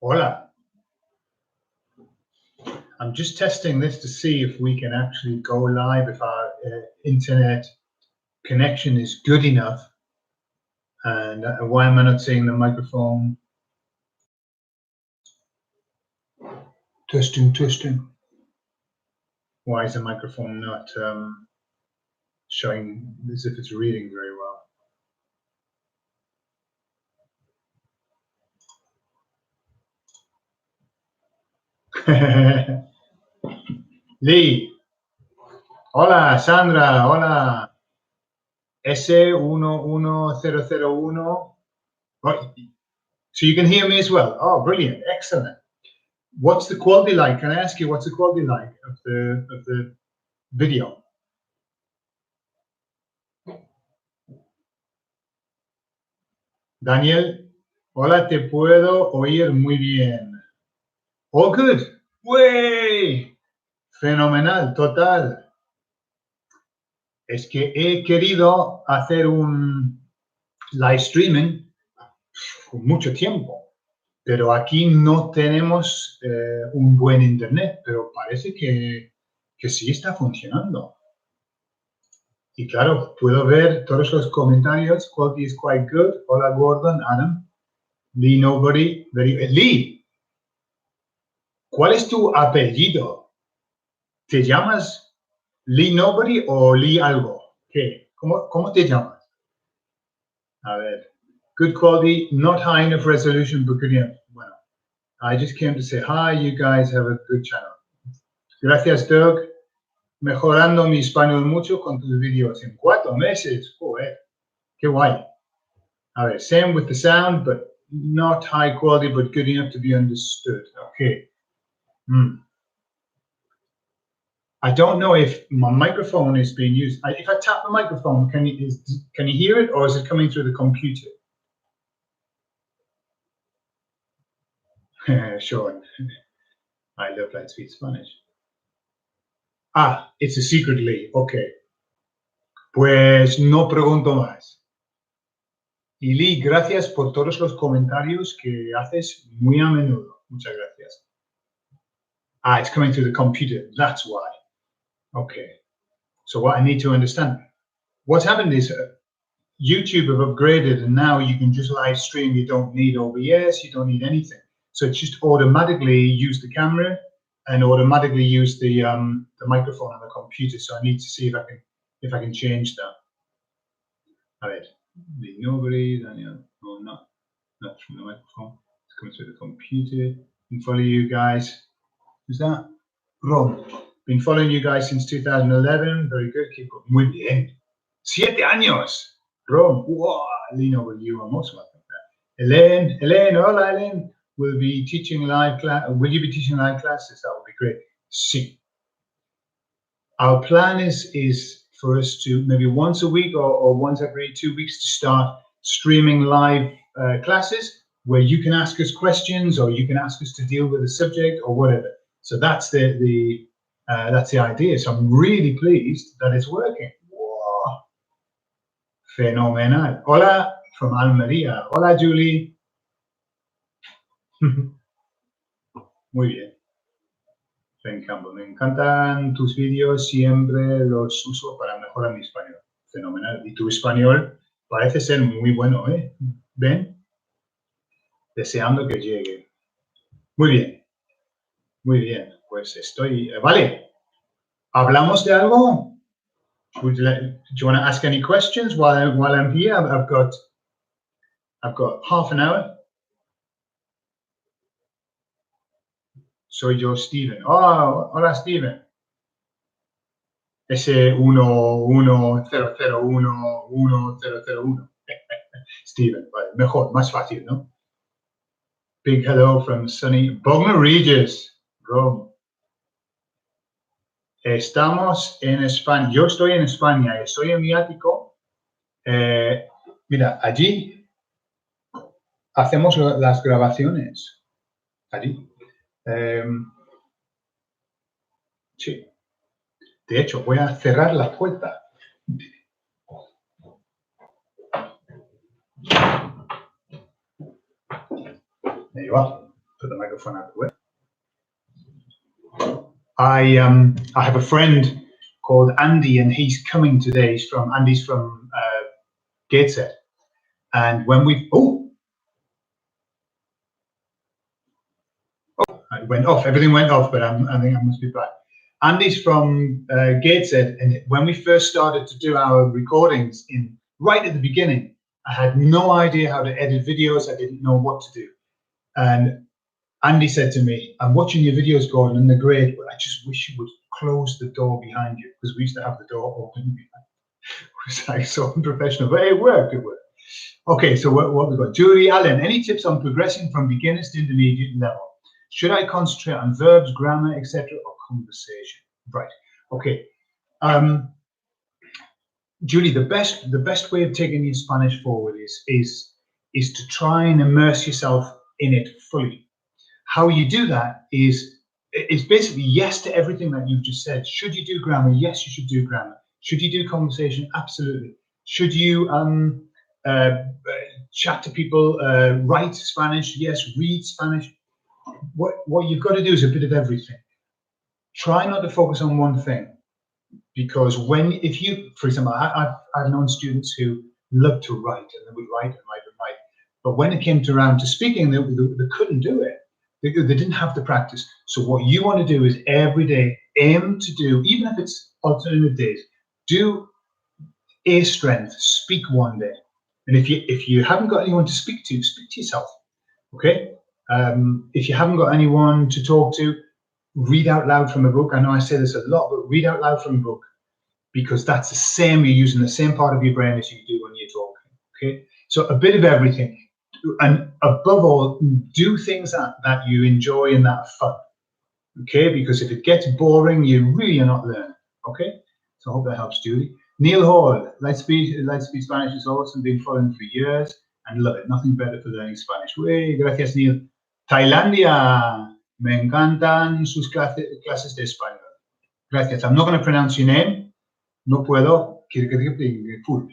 Hola. I'm just testing this to see if we can actually go live, if our internet connection is good enough. And why am I not seeing the microphone? Testing. Why is the microphone not showing as if it's reading very well? Lee. Hola, Sandra. Hola. S11001. Oh, so you can hear me as well. Oh, brilliant. Excellent. What's the quality like? Can I ask you what's the quality like of the video? Daniel, hola, te puedo oír muy bien. Oh, good. ¡Wey! Fenomenal, total. Es que he querido hacer un live streaming por mucho tiempo, pero aquí no tenemos un buen internet, pero parece que sí está funcionando. Y claro, puedo ver todos los comentarios. Quality is quite good. Hola, Gordon, Adam. Lee, nobody. Lee, ¿cuál es tu apellido? ¿Te llamas Lee Nobody o Lee algo? ¿Qué? ¿Cómo te llamas? A ver. Good quality, not high enough resolution, but good enough. Bueno, I just came to say hi. You guys have a good channel. Gracias, Doug. Mejorando mi español mucho con tus vídeos en 4 meses. Joder, qué guay. A ver, same with the sound, but not high quality, but good enough to be understood. Okay. I don't know if my microphone is being used. If I tap the microphone, can you hear it, or is it coming through the computer? Sure. I love LightSpeed Spanish. Ah, it's a secret, Lee. Okay. Pues no pregunto más. Y Lee, gracias por todos los comentarios que haces muy a menudo. Muchas gracias. Ah, it's coming through the computer. That's why. Okay. So what I need to understand, what's happened is YouTube have upgraded, and now you can just live stream. You don't need OBS. You don't need anything. So it just automatically use the camera and automatically use the microphone on the computer. So I need to see if I can change that. All right. Nobody, Daniel. No, not from the microphone. It's coming through the computer. And follow you guys. Who's that? Ron. Been following you guys since 2011. Very good. Keep up. Muy bien. 7 años. Ron. Wow. Lean over you. I'm most welcome. Elaine. Hola, Elaine. Will be teaching live class. Will you be teaching live classes? That would be great. Sí. Our plan is for us to maybe once a week or once every 2 weeks to start streaming live classes where you can ask us questions or you can ask us to deal with a subject or whatever. So that's the idea. So I'm really pleased that it's working. Wow. Fenomenal. Hola from Almería. Hola, Julie. Muy bien. Me encantan tus vídeos, siempre los uso para mejorar mi español. Fenomenal. Y tu español parece ser muy bueno, ¿eh? ¿Ven? Deseando que llegue. Muy bien. Muy bien. Pues estoy... Vale. ¿Hablamos de algo? Do you want to ask any questions while I'm here? I've got half an hour. Soy yo, Steven. Oh, hola, Steven. S110011001. Steven, vale, mejor, más fácil, ¿no? Big hello from sunny Bognor Regis, Rome. Estamos en España. Yo estoy en España, estoy en mi ático. Mira, allí hacemos las grabaciones. Allí. Sí. De hecho, voy a cerrar la puerta. Ahí va. put the microphone out of the way. I have a friend called Andy, and he's coming today. Andy's from Gateshead, and when we it went off. Everything went off, but I think I must be back. Andy's from Gateshead, and when we first started to do our recordings right at the beginning, I had no idea how to edit videos. I didn't know what to do, and Andy said to me, "I'm watching your videos, Gordon, and they're great, but I just wish you would close the door behind you," because we used to have the door open behind. It was like so unprofessional, but it worked. It worked. Okay, so what we got? Julie Allen, any tips on progressing from beginners to intermediate level? Should I concentrate on verbs, grammar, etc., or conversation? Right. Okay. Julie, the best way of taking your Spanish forward is to try and immerse yourself in it fully. How you do that is basically yes to everything that you've just said. Should you do grammar? Yes, you should do grammar. Should you do conversation? Absolutely. Should you chat to people, write Spanish? Yes, read Spanish. What you've got to do is a bit of everything. Try not to focus on one thing, because if you, for example, I've known students who love to write, and they would write and write and write, but when it came around to speaking, they couldn't do it. They didn't have the practice. So what you want to do is every day aim to do, even if it's alternate days, do a strength, speak one day. And if you haven't got anyone to speak to yourself. Okay. If you haven't got anyone to talk to, read out loud from a book. I know I say this a lot, but read out loud from a book, because that's the same. You're using the same part of your brain as you do when you're talking. Okay. So a bit of everything. And above all, do things that you enjoy and that are fun. Okay, because if it gets boring, you really are not learning. Okay, so I hope that helps, Julie. Neil Hall, LightSpeed Spanish is awesome. Been following for years and love it. Nothing better for learning Spanish. Uy, gracias, Neil. Tailandia, me encantan sus clases de español. Gracias. I'm not going to pronounce your name. No puedo. Full.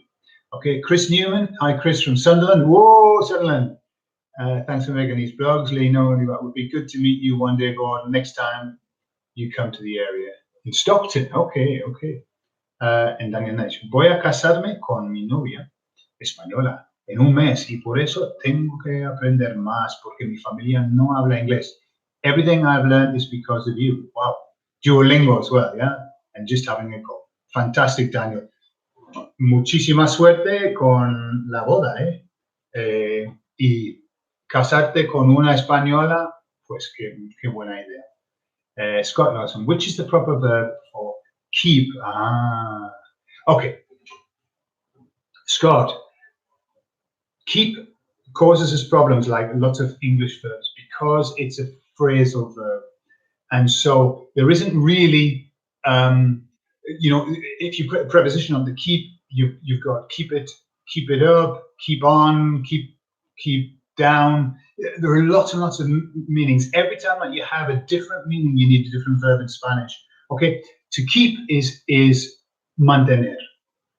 Okay, Chris Newman. Hi, Chris from Sunderland. Whoa, Sunderland. Thanks for making these blogs. Lee, no, it would be good to meet you one day, Gordon, next time you come to the area. In Stockton. Okay, okay. En Daniel Nash. Voy a casarme con mi novia española en un mes, y por eso tengo que aprender más, porque mi familia no habla inglés. Everything I've learned is because of you. Wow. Duolingo as well, yeah? And just having a go. Fantastic, Daniel. Muchísima suerte con la boda, y casarte con una española, pues qué buena idea. Scott Lawson, which is the proper verb for keep? Okay. Scott, keep causes us problems like lots of English verbs because it's a phrasal verb. And so there isn't really, if you put a preposition on the keep, you've got keep it up, keep on, keep down. There are lots and lots of meanings. Every time that you have a different meaning, you need a different verb in Spanish. Okay, to keep is mantener.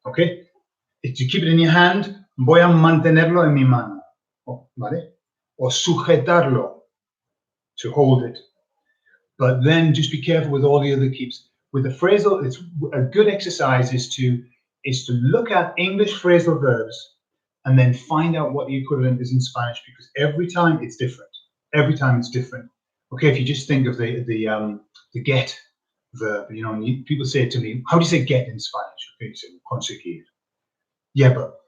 Okay, if you keep it in your hand, voy a mantenerlo en mi mano. ¿Vale? O sujetarlo, to hold it. But then just be careful with all the other keeps. With the phrasal, it's a good exercise is to look at English phrasal verbs and then find out what the equivalent is in Spanish, because every time it's different. Every time it's different. Okay, if you just think of the get verb, people say to me, how do you say get in Spanish? Okay, you say conseguir. Yeah, but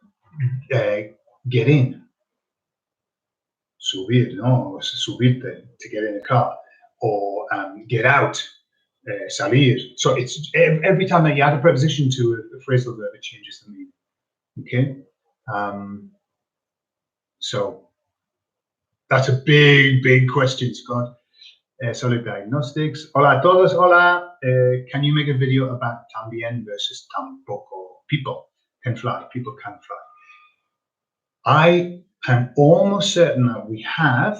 get in. Subir, no, subirte, to get in a car. Or get out, salir. So it's every time that you add a preposition to a phrasal verb, it changes the meaning. Okay, so that's a big question, Scott. Solid diagnostics. Hola a todos. Hola. Can you make a video about también versus tampoco? People can fly. People can fly. I am almost certain that we have.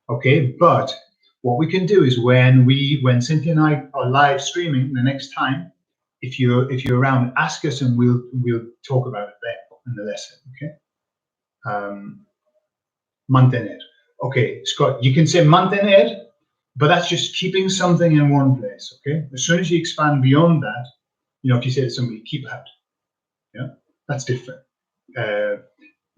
Okay, but what we can do is when Cynthia and I are live streaming the next time, if you're around, ask us and we'll talk about it there in the lesson. Okay. Mantener. Okay, Scott, you can say mantener, but that's just keeping something in one place, okay? As soon as you expand beyond that, if you say to somebody, keep out, yeah, that's different.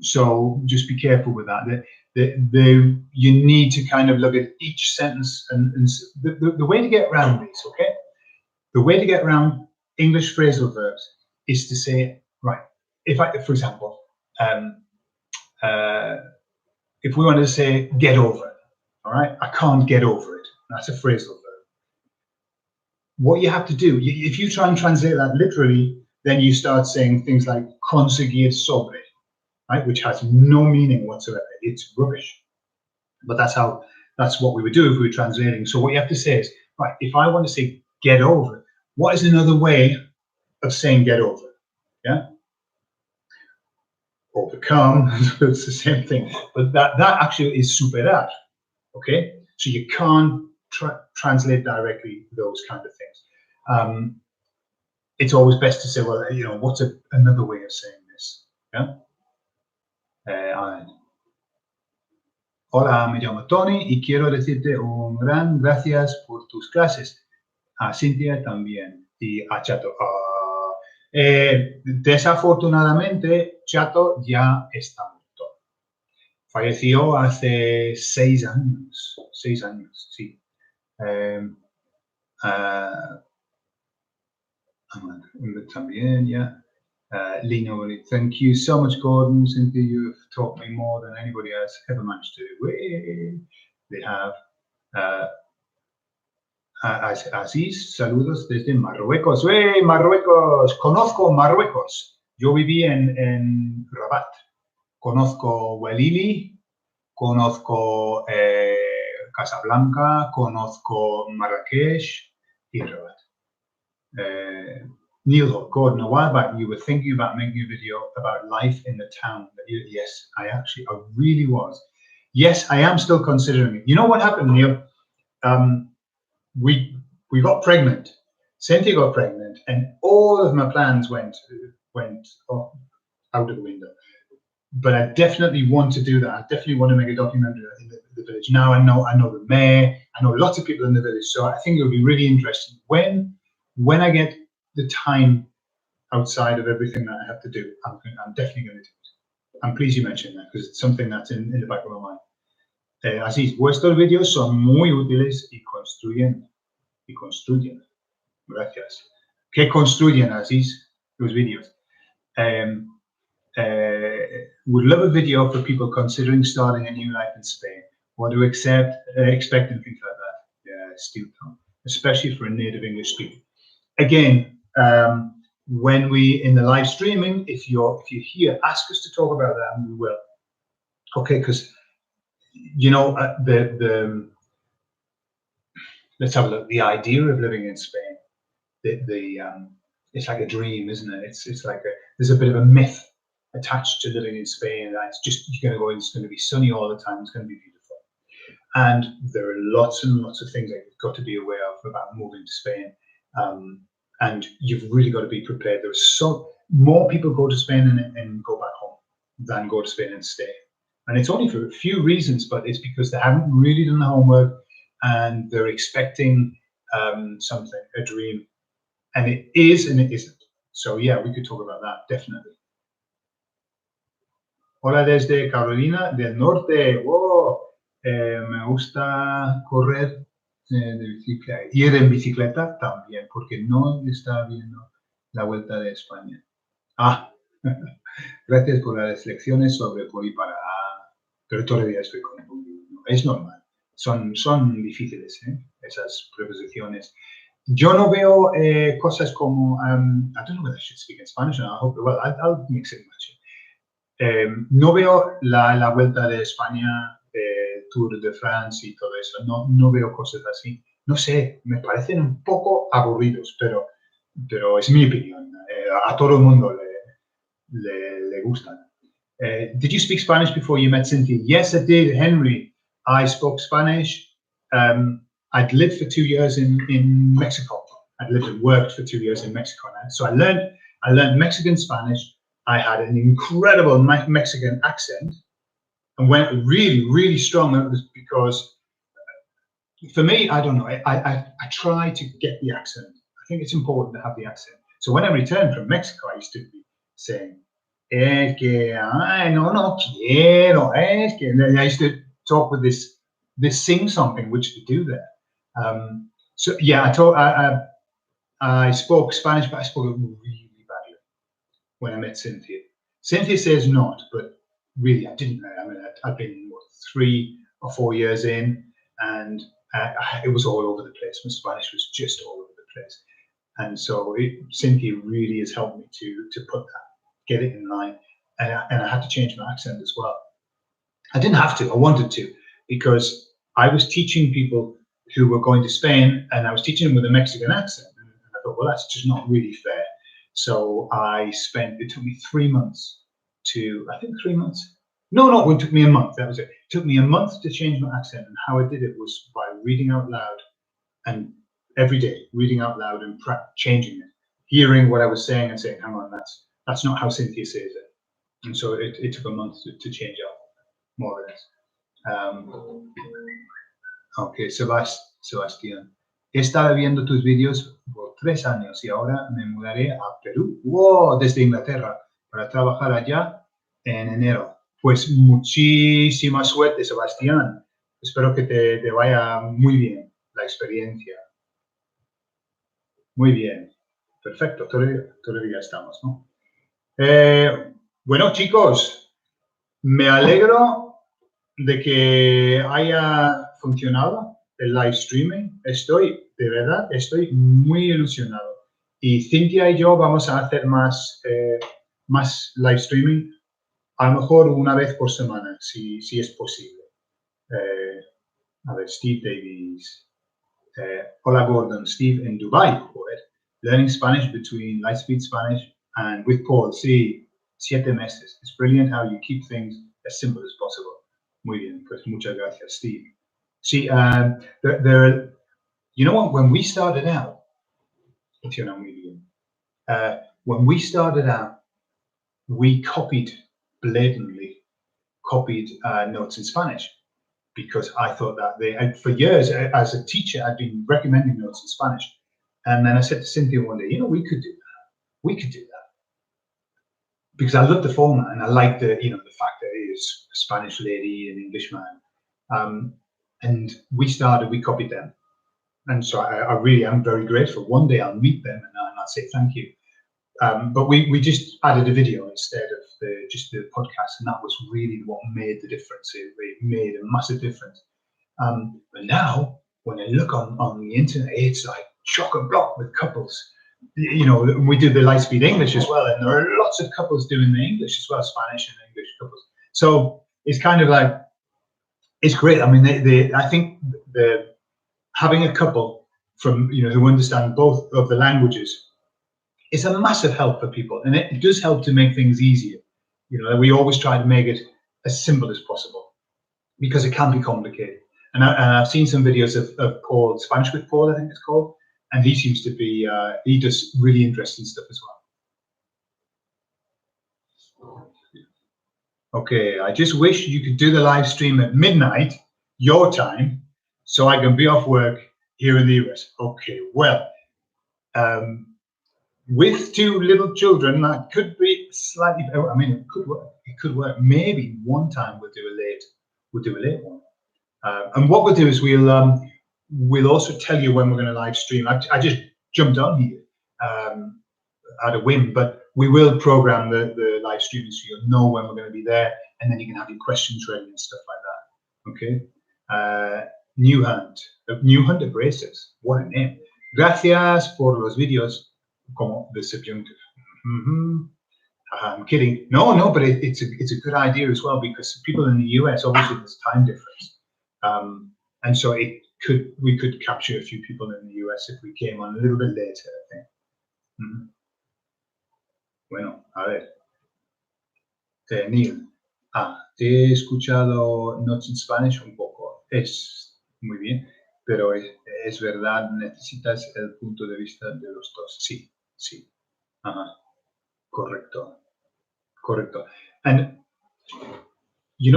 So just be careful with that. You need to kind of look at each sentence and the way to get around this, okay? The way to get around English phrasal verbs is to say, right, for example, if we wanted to say get over it, all right, I can't get over it. That's a phrasal verb. What you have to do, if you try and translate that literally, then you start saying things like conseguir sobre, right, which has no meaning whatsoever. It's rubbish. But that's what we would do if we were translating. So what you have to say is, right, if I want to say get over it, what is another way of saying get over it? Yeah? Overcome, it's the same thing. But that actually is superar, okay? So you can't translate directly those kind of things. It's always best to say, well, what's another way of saying this? Yeah? Hola, me llamo Tony y quiero decirte un gran gracias por tus clases. A Cintia también y a Chato. Desafortunadamente, Chato ya está muerto. Falleció hace 6 años. 6 años, sí. También, ya. Lino, thank you so much, Gordon. Cynthia, you've taught me more than anybody else ever managed to do. They have. Asís, saludos desde Marruecos. Marruecos! Conozco Marruecos. Yo viví en Rabat. Conozco Huelili, conozco Casablanca, conozco Marrakech y Rabat. Neil, Gordon, a while back you were thinking about making a video about life in the town. Yes, I really was. Yes, I am still considering it. You know what happened, Neil? We got pregnant. Cynthia got pregnant, and all of my plans went out of the window. But I definitely want to do that. I definitely want to make a documentary in the village. Now I know the mayor. I know lots of people in the village, so I think it'll be really interesting when I get the time outside of everything that I have to do. I'm definitely going to do it. I'm pleased you mentioned that because it's something that's in the back of my mind. Así, vuestros vídeos son muy útiles y construyen. Gracias. ¿Qué construyen, Asís, los vídeos? Would love a video for people considering starting a new life in Spain. What to expect and things like that. Yeah, still come, especially for a native English speaker. Again, when we in the live streaming, if you're here, ask us to talk about that, and we will. Okay, because let's have a look. The idea of living in Spain, it's like a dream, isn't it? It's like there's a bit of a myth attached to living in Spain. That it's just you're going to go. It's going to be sunny all the time. It's going to be beautiful. And there are lots and lots of things that you've got to be aware of about moving to Spain. And you've really got to be prepared. There's more people go to Spain and go back home than go to Spain and stay. And it's only for a few reasons, but it's because they haven't really done the homework and they're expecting something, a dream. And it is and it isn't. So yeah, we could talk about that, definitely. Hola desde Carolina del Norte. Wow. Me gusta correr de bicicleta. Ir en bicicleta también, porque no está viendo la vuelta de España. Gracias por las lecciones sobre por y para. Pero todavía estoy confundido. Es normal. Son difíciles, esas preposiciones. Yo no veo cosas como, I don't know whether I should speak in Spanish, and I hope, well, I'll mix it much. No veo la vuelta de España, Tour de France y todo eso. No veo cosas así. No sé, me parecen un poco aburridos, pero es mi opinión. A todo el mundo le gustan. Did you speak Spanish before you met Cynthia? Yes, I did, Henry. I spoke Spanish. I'd lived for 2 years in Mexico. I'd lived and worked for 2 years in Mexico. So I learned Mexican Spanish. I had an incredible Mexican accent. and went really, really strong. It was because, for me, I don't know, I try to get the accent. I think it's important to have the accent. So when I returned from Mexico, I used to be saying, es que, ay, no quiero, es que, and I used to talk with this sing-song thing, which to do there. So yeah, I spoke Spanish, but I spoke it really badly when I met Cynthia. Cynthia says not, but really I didn't know. I mean, I'd been, 3 or 4 years in, and it was all over the place. My Spanish was just all over the place. And so Cynthia really has helped me to put that, get it in line. And I had to change my accent as well. I didn't have to, I wanted to, because I was teaching people who were going to Spain, and I was teaching them with a Mexican accent. And I thought, well, that's just not really fair. So it took me 3 months I think 3 months. No, it took me a month. That was it. It took me a month to change my accent. And how I did it was by reading out loud, and every day reading out loud and changing it, hearing what I was saying and saying, hang on, that's not how Cynthia says it. And so it took a month to change up, more or less. Ok, Sebastián. He estado viendo tus vídeos por 3 años y ahora me mudaré a Perú, desde Inglaterra, para trabajar allá en enero. Pues muchísima suerte, Sebastián. Espero que te vaya muy bien la experiencia. Muy bien. Perfecto, todavía estamos, ¿no? Bueno, chicos, me alegro de que haya funcionado el live streaming. De verdad, estoy muy ilusionado. Y Cintia y yo vamos a hacer más live streaming, a lo mejor una vez por semana, si es posible. A ver, Steve Davies. Hola, Gordon. Steve in Dubai, joder. Learning Spanish between LightSpeed Spanish and with Paul. Sí, 7 meses. It's brilliant how you keep things as simple as possible. Muy bien, pues muchas gracias, Steve. See, you know what? When we started out, we blatantly copied notes in Spanish, because I thought that for years, as a teacher, I'd been recommending notes in Spanish. And then I said to Cynthia one day, we could do that. We could do that. Because I love the format, and I like the fact that it is a Spanish lady and English man. And we copied them. And so I really am very grateful. One day I'll meet them and I'll say thank you. But we just added a video instead of just the podcast, and that was really what made the difference. It made a massive difference. But now, when I look on the internet, it's like chock-a-block with couples. We do the LightSpeed English as well, and there are lots of couples doing the English as well, Spanish and English couples. So it's kind of like, it's great. I mean, I think having a couple from who understand both of the languages is a massive help for people, and it does help to make things easier. We always try to make it as simple as possible, because it can be complicated. And I've seen some videos of Paul, Spanish with Paul, I think it's called, and he seems to be, he does really interesting stuff as well. Okay, I just wish you could do the live stream at midnight, your time, so I can be off work here in the US. Okay, well, with 2 little children, that could be slightly, I mean, it could work. It could work. Maybe one time we'll do a late one. And what we'll do is we'll also tell you when we're going to live stream. I just jumped on here at a whim, but we will program the live streaming so you'll know when we're going to be there, and then you can have your questions ready and stuff like that. Okay. New Hunt Abrasives. What a name. Gracias por los vídeos. Como the subjunctive. I'm kidding. No, but it's a good idea as well, because people in the US, obviously there's time difference, and so we could capture a few people in the US if we came on a little bit later, I think. Bueno, a ver. Neil. He escuchado Notes in Spanish un poco. Es muy bien, pero es verdad, necesitas el punto de vista de los dos. Sí. Correcto. And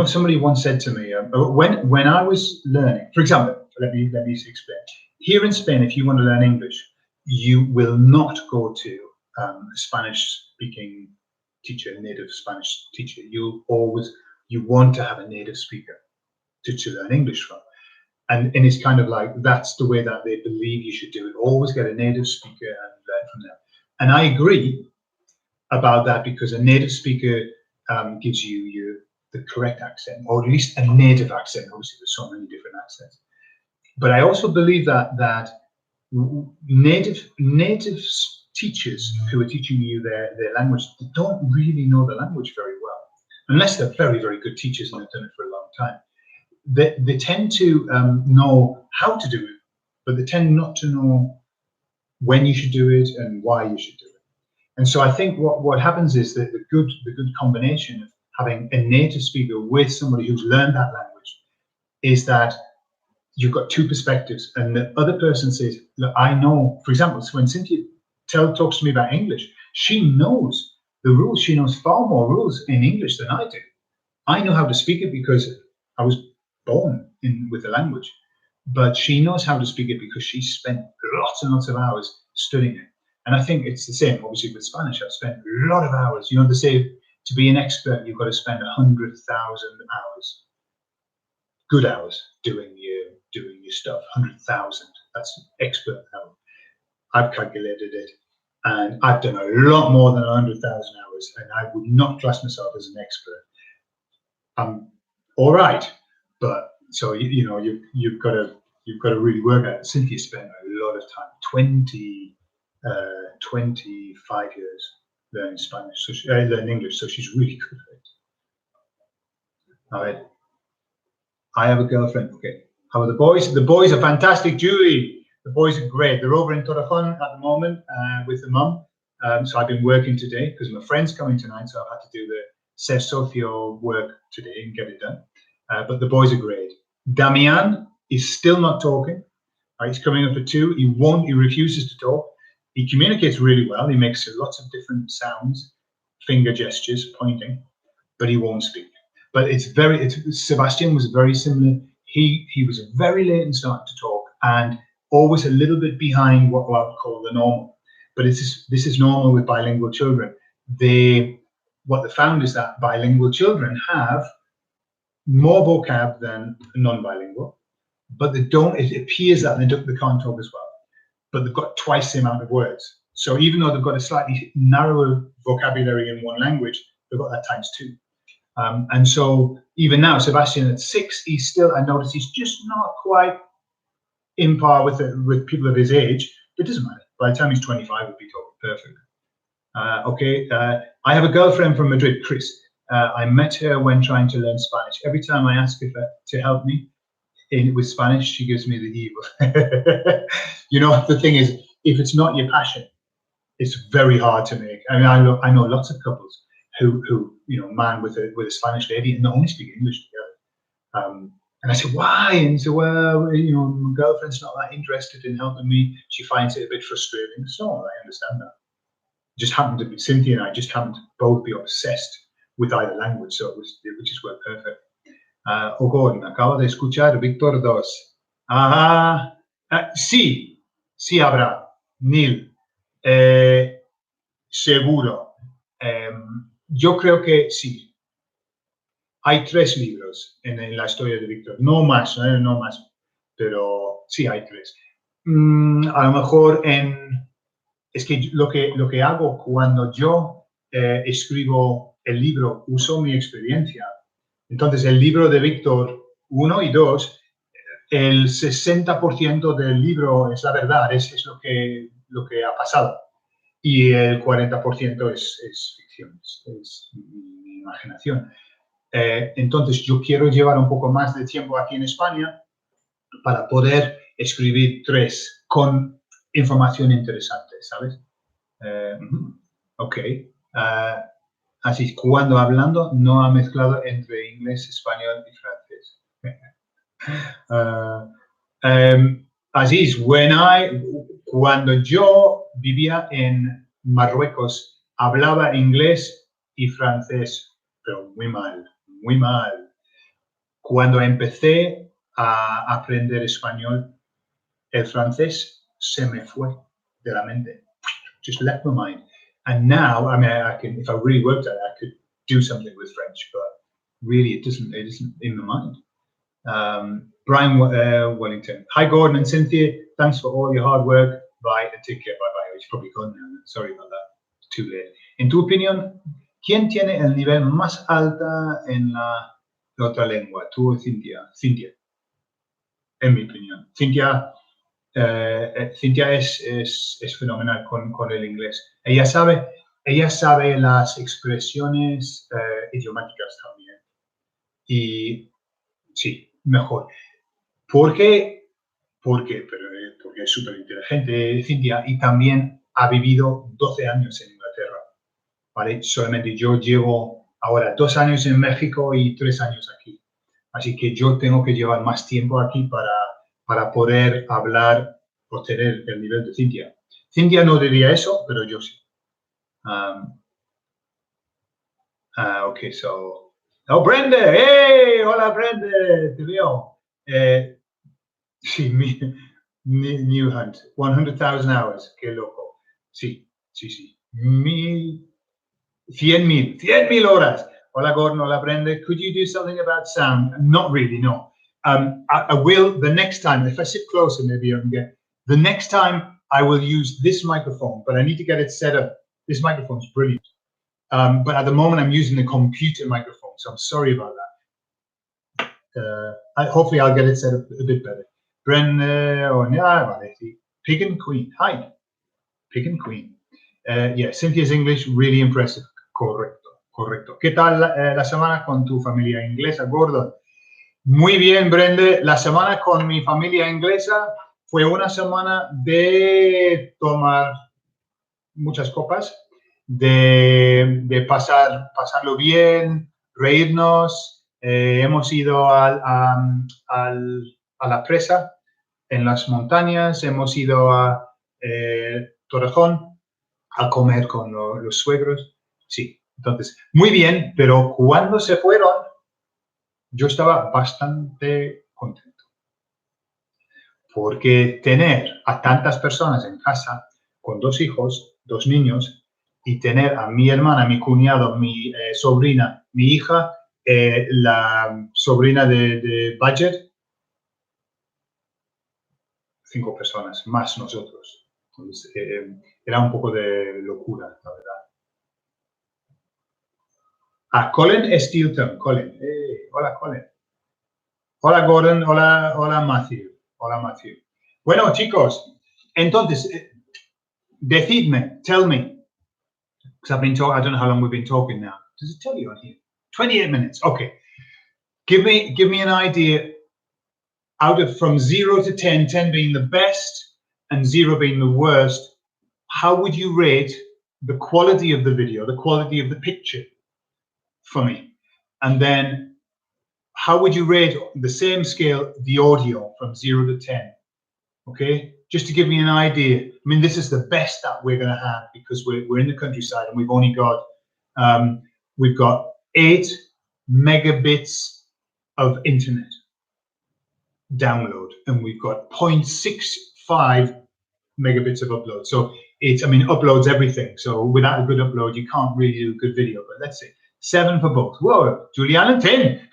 somebody once said to me, when I was learning, for example, let me explain. Here in Spain, if you want to learn English, you will not go to a Spanish-speaking teacher, a native Spanish teacher. You want to have a native speaker to learn English from. And it's kind of like, that's the way that they believe you should do it. Always get a native speaker and learn from them. And I agree about that, because a native speaker gives you the correct accent, or at least a native accent. Obviously, there's so many different accents. But I also believe that native teachers who are teaching you their language, they don't really know the language very well, unless they're very, very good teachers and have done it for a long time. They tend to know how to do it, but they tend not to know when you should do it and why you should do it. And so I think what happens is that the good combination of having a native speaker with somebody who's learned that language is that you've got two perspectives, and the other person says, look, I know, for example, so when Cynthia talks to me about English, she knows the rules. She knows far more rules in English than I do. I know how to speak it because I was born with the language, but she knows how to speak it because she spent lots and lots of hours studying it. And I think it's the same, obviously, with Spanish. I've spent a lot of hours. They say to be an expert, you've got to spend 100,000 hours, good hours, doing your stuff. 100,000. That's expert level. I've calculated it, and I've done a lot more than 100,000 hours, and I would not class myself as an expert. I'm all right, but so you've got to really work at it. Cynthia spent a lot of time, 25 years learning Spanish, so learning English, so she's really good at it. All right. I have a girlfriend. Okay. How are the boys? The boys are fantastic, Julie. The boys are great. They're over in Torrejon at the moment with the mum. So I've been working today because my friend's coming tonight, so I've had to do the ser socio work today and get it done. But the boys are great. Damian is still not talking. He's coming up for 2. He refuses to talk. He communicates really well. He makes lots of different sounds, finger gestures, pointing, but he won't speak. But Sebastian was very similar. He was very late in starting to talk, and always a little bit behind what I would call the normal. But this is normal with bilingual children. What they found is that bilingual children have more vocab than non-bilingual, but it appears that they can't talk as well, but they've got twice the amount of words. So even though they've got a slightly narrower vocabulary in one language, they've got that times 2. And so even now, Sebastian at 6, I notice he's just not quite in par with people of his age. It doesn't matter. By the time he's 25, he'll be talking perfect. Okay. I have a girlfriend from Madrid, Chris. I met her when trying to learn Spanish. Every time I ask her to help me with Spanish, she gives me the evil. The thing is, if it's not your passion, it's very hard to make. I mean, I know lots of couples who man with a Spanish lady, and they only speak English together. And I said, why? And he said, well, my girlfriend's not that interested in helping me. She finds it a bit frustrating. So I understand that. Just happened to be Cynthia and I just happened to both be obsessed with either language, so it just worked perfect. Gordon, acabo de escuchar Víctor 2. Sí habrá, Neil. Seguro. Yo creo que sí. Hay 3 libros en la historia de Víctor, no más, pero sí hay 3. A lo mejor es que lo que hago cuando yo escribo el libro, uso mi experiencia. Entonces, el libro de Víctor 1 y 2, el 60% del libro es la verdad, es lo que ha pasado. Y el 40% es ficción, es mi imaginación. Entonces, yo quiero llevar un poco más de tiempo aquí en España para poder escribir 3 con información interesante, ¿sabes? Ok. Así, cuando hablando, no ha mezclado entre inglés, español y francés. Aziz, cuando yo vivía en Marruecos, hablaba inglés y francés, pero muy mal, muy mal. cuando empecé a aprender español, el francés se me fue de la mente. Just left my mind. And now, I mean, I can, if I really worked at it, I could do something with French, but really it isn't in my mind. Brian Wellington. Hi, Gordon and Cynthia. Thanks for all your hard work. Bye and take care. Bye-bye. It's probably gone now. Sorry about that. It's too late. En tu opinión, ¿quién tiene el nivel más alto en la otra lengua? ¿Tú o Cynthia? Cynthia. En mi opinión. Cynthia es fenomenal con el inglés. Ella sabe las expresiones idiomáticas también. Y sí, mejor. ¿Por qué? Porque es súper inteligente, Cynthia, y también ha vivido 12 años en Inglaterra, ¿vale? Solamente yo llevo ahora 2 años en México y 3 años aquí. Así que yo tengo que llevar más tiempo aquí para poder hablar o tener el nivel de Cynthia. Cynthia no diría eso, pero yo sí. Ok, so... Oh, Brenda! ¡Hey! Hola, Brenda! Te veo. Sí, New Hunt. 100,000 hours. Qué loco. Sí. 100,000 horas. Hola, Gordon. Hola, Brenda. Could you do something about sound? Not really, no. I will the next time. If I sit closer, maybe I can get... The next time, I will use this microphone, but I need to get it set up. This microphone's brilliant. But at the moment, I'm using the computer microphone, so I'm sorry about that. Hopefully, I'll get it set up a bit better. Pig and Queen. Hi. Pig and Queen. Yeah, Cynthia's English, really impressive. Correcto. ¿Qué tal la semana con tu familia inglesa, Gordon? Muy bien, Brenda. La semana con mi familia inglesa fue una semana de tomar muchas copas, de pasarlo bien, reírnos. Hemos ido a la presa en las montañas, hemos ido a Torrejón a comer con los suegros. Sí, entonces, muy bien, pero cuando se fueron, yo estaba bastante contento. Porque tener a tantas personas en casa con 2 hijos, 2 niños, y tener a mi hermana, mi cuñado, mi sobrina, mi hija, la sobrina de Budget, 5 personas, más nosotros. Entonces, era un poco de locura, la verdad. Colin Steelton. Colin. Hola, Colin. Hola, Gordon. Hola, Matthew. Hola, Matthew. Bueno, chicos, entonces, decidme, tell me, because I've been talking, I don't know how long we've been talking now. Does it tell you on here? 28 minutes. Okay. Give me an idea from 0 to 10, 10 being the best and 0 being the worst. How would you rate the quality of the video, the quality of the picture for me? And then how would you rate the same scale, the audio from 0 to 10? Okay, just to give me an idea. I mean, this is the best that we're going to have because we're in the countryside and we've only got 8 megabits of internet download and we've got 0.65 megabits of upload. So uploads everything. So without a good upload, you can't really do a good video. But let's say 7 for both. Whoa, Juliana 10.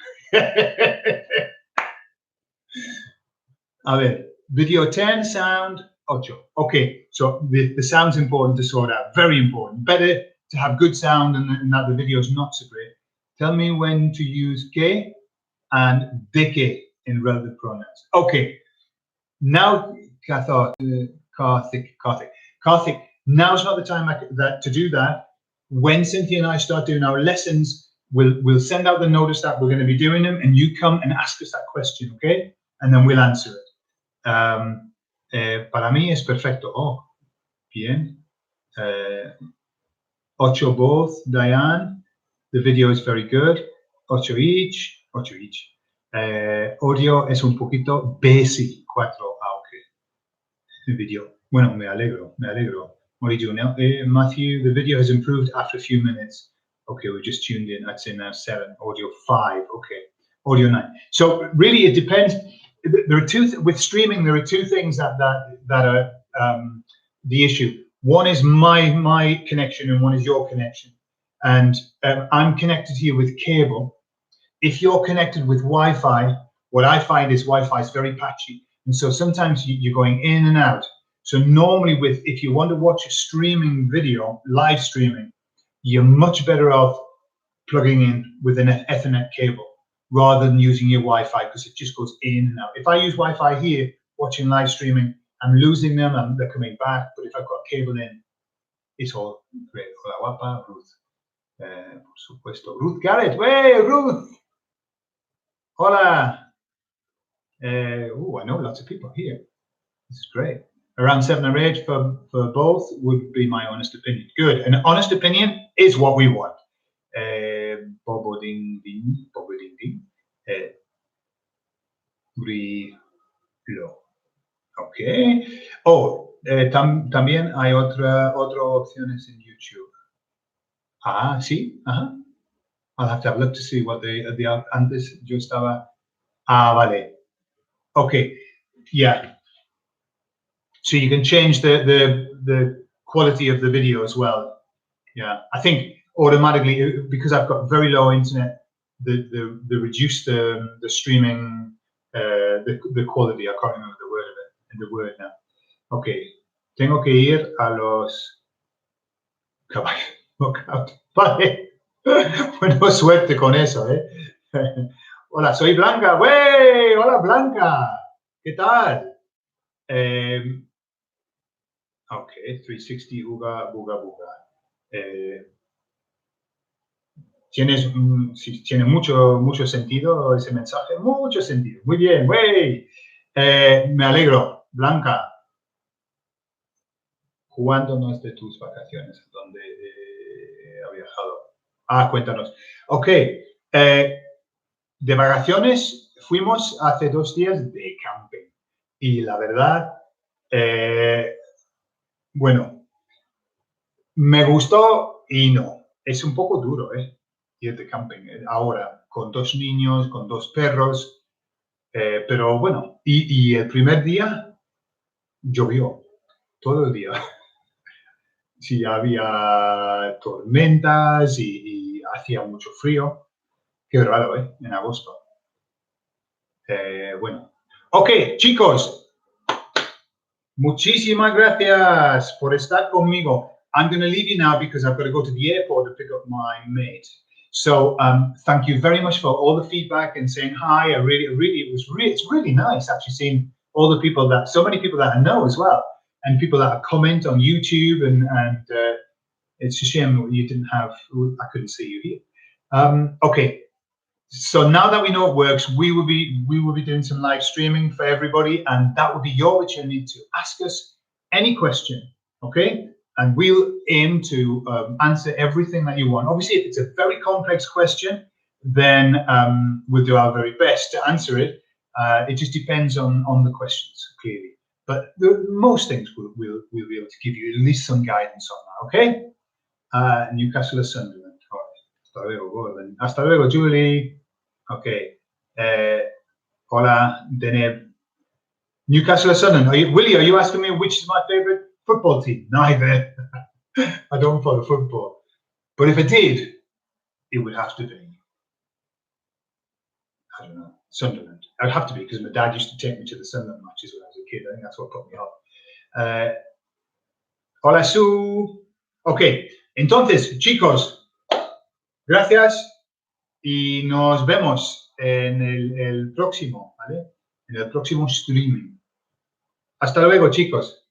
A ver. Video 10, sound 8. Okay, so the sound's important to sort out. Very important. Better to have good sound and that the video is not so great. Tell me when to use que and de que in relative pronouns. Okay, now, Karthik, now's not the time to do that. When Cynthia and I start doing our lessons, we'll send out the notice that we're going to be doing them and you come and ask us that question, okay? And then we'll answer it. Para mí es perfecto. Oh, bien. 8 both, Diane. The video is very good. 8 each. Audio es un poquito basic. 4. Okay. The video. Bueno, me alegro. What are you doing now? Matthew, the video has improved after a few minutes. Okay, we just tuned in. I'd say now 7. Audio 5. Okay. audio 9. So really, it depends. There are with streaming. There are two things that are the issue. One is my connection, and one is your connection. And I'm connected here with cable. If you're connected with Wi-Fi, what I find is Wi-Fi is very patchy, and so sometimes you're going in and out. So normally, if you want to watch a streaming video, live streaming, you're much better off plugging in with an Ethernet cable rather than using your Wi-Fi, because it just goes in and out. If I use Wi-Fi here, watching live streaming, I'm losing them and they're coming back. But if I've got cable in, it's all great. Hola, guapa, Ruth. Por supuesto. Ruth Garrett. Hey, Ruth! Hola. I know lots of people here. This is great. Around 7 or 8 for both would be my honest opinion. Good. An honest opinion is what we want. Bobo ding ding. Brilo. Okay. Oh, también hay otras opciones en YouTube. Ah, sí. Ajá. I'll have to have a look to see what antes yo estaba. Ah, vale. Okay. Yeah. So you can change the quality of the video as well. Yeah. I think automatically, because I've got very low internet, the reduce the streaming the quality. I can't remember the word of it. The word now. Okay. Tengo que ir a los caballos. Vale. Bueno, suerte con eso, ¿eh? Hola, soy Blanca. ¡Wey! Hola, Blanca. ¿Qué tal? Ok, 360 Uga Buga Buga. Tiene mucho sentido ese mensaje. Mucho sentido. Muy bien, güey. Me alegro, Blanca. ¿Cuándo no es de tus vacaciones? ¿Dónde ha viajado? Ah, cuéntanos. Ok. De vacaciones fuimos hace 2 días de camping. Y la verdad, bueno, me gustó y no. Es un poco duro, ir de camping. Ahora, con 2 niños, con 2 perros. Pero bueno, y el primer día llovió todo el día. Sí, había tormentas y hacía mucho frío. Qué raro, en agosto. Bueno. Ok, chicos. Muchísimas gracias por estar conmigo. I'm going to leave you now because I've got to go to the airport to pick up my mate. So thank you very much for all the feedback and saying hi. It's really nice actually seeing all the people so many people that I know as well, and people that comment on YouTube, and it's a shame you I couldn't see you here. Okay. So now that we know it works, we will be doing some live streaming for everybody, and that will be your opportunity to ask us any question, okay? And we'll aim to answer everything that you want. Obviously, if it's a very complex question, then we'll do our very best to answer it. It just depends on the questions, clearly. But most things we'll be able to give you at least some guidance on that, okay? Newcastle Sunderland. All right. Hasta luego, Gordon. Hasta luego, Julie. Okay. Hola, Deneb. Newcastle Sunderland. Willie, are you asking me which is my favorite football team? Neither. I don't follow football. But if I did, it would have to be, I don't know, Sunderland. It would have to be, because my dad used to take me to the Sunderland matches when I was a kid. I think that's what put me off. Hola, Sue. Ok. Entonces, chicos, gracias. Y nos vemos en el próximo, ¿vale? En el próximo streaming. Hasta luego, chicos.